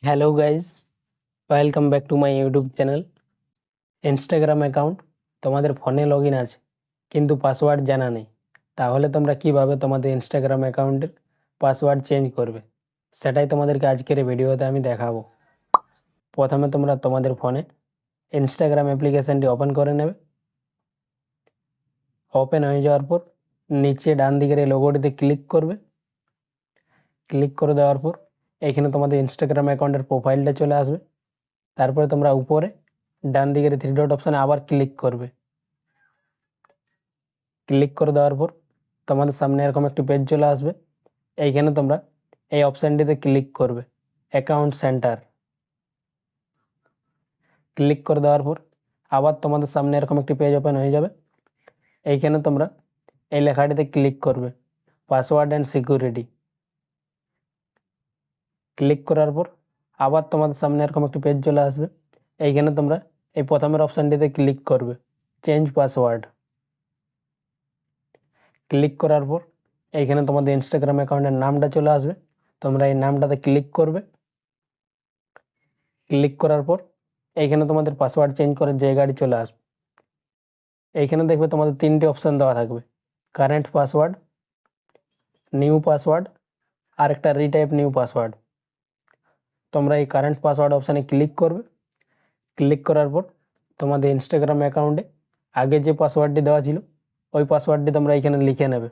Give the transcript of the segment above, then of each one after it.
Hello guys, welcome back to my YouTube channel. Instagram account তোমাদের ফোনে log in আছে কিন্তু পাসওয়ার্ড জানা নেই, তাহলে তোমরা কিভাবে তোমাদের ইনস্টাগ্রাম অ্যাকাউন্টের পাসওয়ার্ড চেঞ্জ করবে সেটাই তোমাদেরকে আজকের এই ভিডিওতে আমি দেখাবো। প্রথমে তোমরা তোমাদের ফোনে ইনস্টাগ্রাম অ্যাপ্লিকেশানটি ওপেন করে নেবে। ওপেন হয়ে যাওয়ার পর নিচে ডান দিকের এই লোগোটিতে ক্লিক করবে। ক্লিক করে দেওয়ার পর এখানে তোমাদের ইনস্টাগ্রাম অ্যাকাউন্টের প্রোফাইলটা চলে আসবে। তারপরে তোমরা উপরে ডান দিকের 3 ডট অপশানে আবার ক্লিক করবে। ক্লিক করে দেওয়ার পর তোমাদের সামনে এরকম একটি পেজ চলে আসবে। এইখানে তোমরা এই অপশানটিতে ক্লিক করবে, অ্যাকাউন্ট সেন্টার। ক্লিক করে দেওয়ার পর আবার তোমাদের সামনে এরকম একটি পেজ ওপেন হয়ে যাবে। এইখানে তোমরা এই লেখাটিতে ক্লিক করবে, পাসওয়ার্ড অ্যান্ড সিকিউরিটি। ক্লিক করার পর আবার তোমাদের সামনে এরকম একটি পেজ চলে আসবে। এইখানে তোমরা এই প্রথমের অপশানটিতে ক্লিক করবে, চেঞ্জ পাসওয়ার্ড। ক্লিক করার পর এইখানে তোমাদের ইনস্টাগ্রাম অ্যাকাউন্টের নামটা চলে আসবে। তোমরা এই নামটাতে ক্লিক করবে। ক্লিক করার পর এইখানে তোমাদের পাসওয়ার্ড চেঞ্জ করার জায়গাটি চলে আসবে। এইখানে দেখবে তোমাদের 3টি অপশান দেওয়া থাকবে, কারেন্ট পাসওয়ার্ড, নিউ পাসওয়ার্ড আর একটা রিটাইপ নিউ পাসওয়ার্ড। তোমরা এই কারেন্ট পাসওয়ার্ড অপশানে ক্লিক করবে। ক্লিক করার পর তোমাদের ইনস্টাগ্রাম অ্যাকাউন্টে আগে যে পাসওয়ার্ডটি দেওয়া ছিল ওই পাসওয়ার্ডটি তোমরা এখানে লিখে নেবে।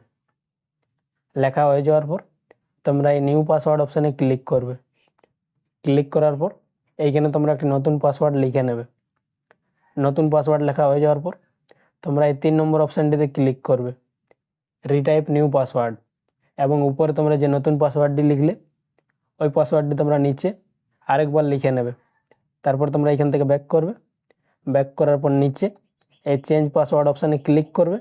লেখা হয়ে যাওয়ার পর তোমরা এই নিউ পাসওয়ার্ড অপশানে ক্লিক করবে। ক্লিক করার পর এইখানে তোমরা একটি নতুন পাসওয়ার্ড লিখে নেবে। নতুন পাসওয়ার্ড লেখা হয়ে যাওয়ার পর তোমরা এই 3 নম্বর অপশানটিতে ক্লিক করবে, রিটাইপ নিউ পাসওয়ার্ড, এবং উপরে তোমরা যে নতুন পাসওয়ার্ডটি লিখলে ওই পাসওয়ার্ডটি তোমরা নিচে আরেকবার লিখে নেবে। তারপর তোমরা এখান থেকে ব্যাক করবে। ব্যাক করার পর নিচে এই চেঞ্জ পাসওয়ার্ড অপশানে ক্লিক করবে।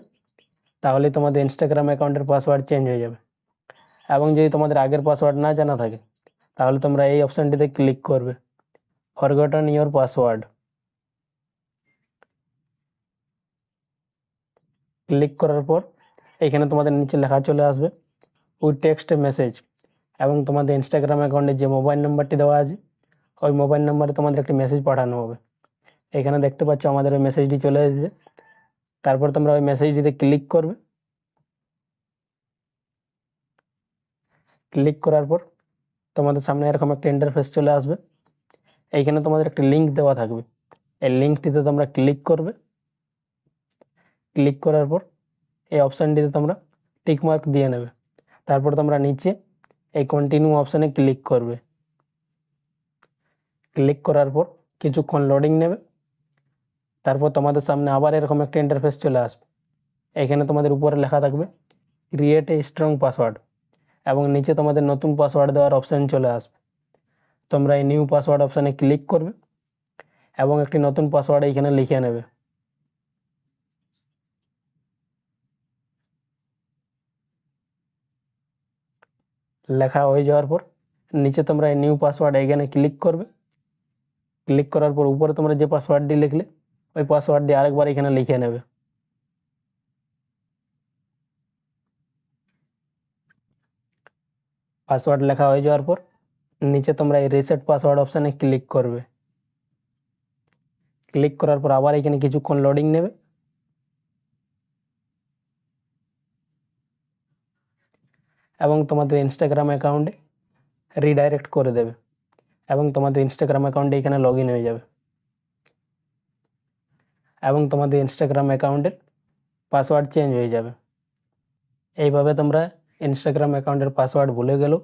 তাহলে তোমাদের ইনস্টাগ্রাম অ্যাকাউন্টের পাসওয়ার্ড চেঞ্জ হয়ে যাবে। এবং যদি তোমাদের আগের পাসওয়ার্ড না জানা থাকে তাহলে তোমরা এই অপশানটিতে ক্লিক করবে, ফরগটন ইওর পাসওয়ার্ড। ক্লিক করার পর এখানে তোমাদের নিচে লেখা চলে আসবে, উইথ টেক্সট মেসেজ, এবং তোমাদের ইনস্টাগ্রাম অ্যাকাউন্টে যে মোবাইল নাম্বারটি দেওয়া আছে ওই মোবাইল নাম্বারে তোমাদের একটি মেসেজ পাঠানো হবে। এখানে দেখতে পাচ্ছ আমাদের ওই মেসেজটি চলে এসেছে। তারপর তোমরা ওই মেসেজটিতে ক্লিক করবে। ক্লিক করার পর তোমাদের সামনে এরকম একটা ইন্টারফেস চলে আসবে। এইখানে তোমাদের একটা লিঙ্ক দেওয়া থাকবে, এই লিঙ্কটিতে তোমরা ক্লিক করবে। ক্লিক করার পর এই অপশানটিতে তোমরা টিকমার্ক দিয়ে নেবে। তারপর তোমরা নিচে এই কন্টিনিউ অপশানে ক্লিক করবে। ক্লিক করার পর কিছুক্ষণ লোডিং নেবে। তারপর তোমাদের সামনে আবার এরকম একটা ইন্টারফেস চলে আসবে। এখানে তোমাদের উপরে লেখা থাকবে, ক্রিয়েট এ স্ট্রং পাসওয়ার্ড, এবং নিচে তোমাদের নতুন পাসওয়ার্ড দেওয়ার অপশান চলে আসবে। তোমরা এই নিউ পাসওয়ার্ড অপশানে ক্লিক করবে এবং একটি নতুন পাসওয়ার্ড এইখানে লিখে নেবে। লেখা হয়ে যাওয়ার পর নিচে তোমরা এই নিউ পাসওয়ার্ড এখানে ক্লিক করবে। ক্লিক করার পর উপরে তোমরা যে পাসওয়ার্ডটি লিখলে ওই পাসওয়ার্ড দিয়ে আরেকবার এখানে লিখে নেবে। পাসওয়ার্ড লেখা হয়ে যাওয়ার পর নিচে তোমরা এই রিসেট পাসওয়ার্ড অপশানে ক্লিক করবে। ক্লিক করার পর আবার এখানে কিছুক্ষণ লোডিং নেবে। এবং তোমাদের ইনস্টাগ্রাম অ্যাকাউন্টে রিডাইরেক্ট করে দেবে এবং তোমাদের ইনস্টাগ্রাম অ্যাকাউন্টে এখানে লগ ইন হয়ে যাবে এবং তোমাদের ইনস্টাগ্রাম অ্যাকাউন্টের পাসওয়ার্ড চেঞ্জ হয়ে যাবে। এইভাবে তোমরা ইনস্টাগ্রাম অ্যাকাউন্টের পাসওয়ার্ড ভুলে গেলেও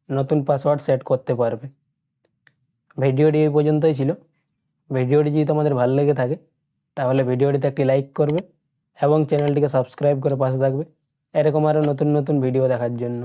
নতুন পাসওয়ার্ড সেট করতে পারবে। ভিডিওটি এই পর্যন্তই ছিল। ভিডিওটি যদি তোমাদের ভালো লেগে থাকে তাহলে ভিডিওটিতে একটি লাইক করবে এবং চ্যানেলটিকে সাবস্ক্রাইব করে পাশে থাকবে এরকম আরও নতুন নতুন ভিডিও দেখার জন্য।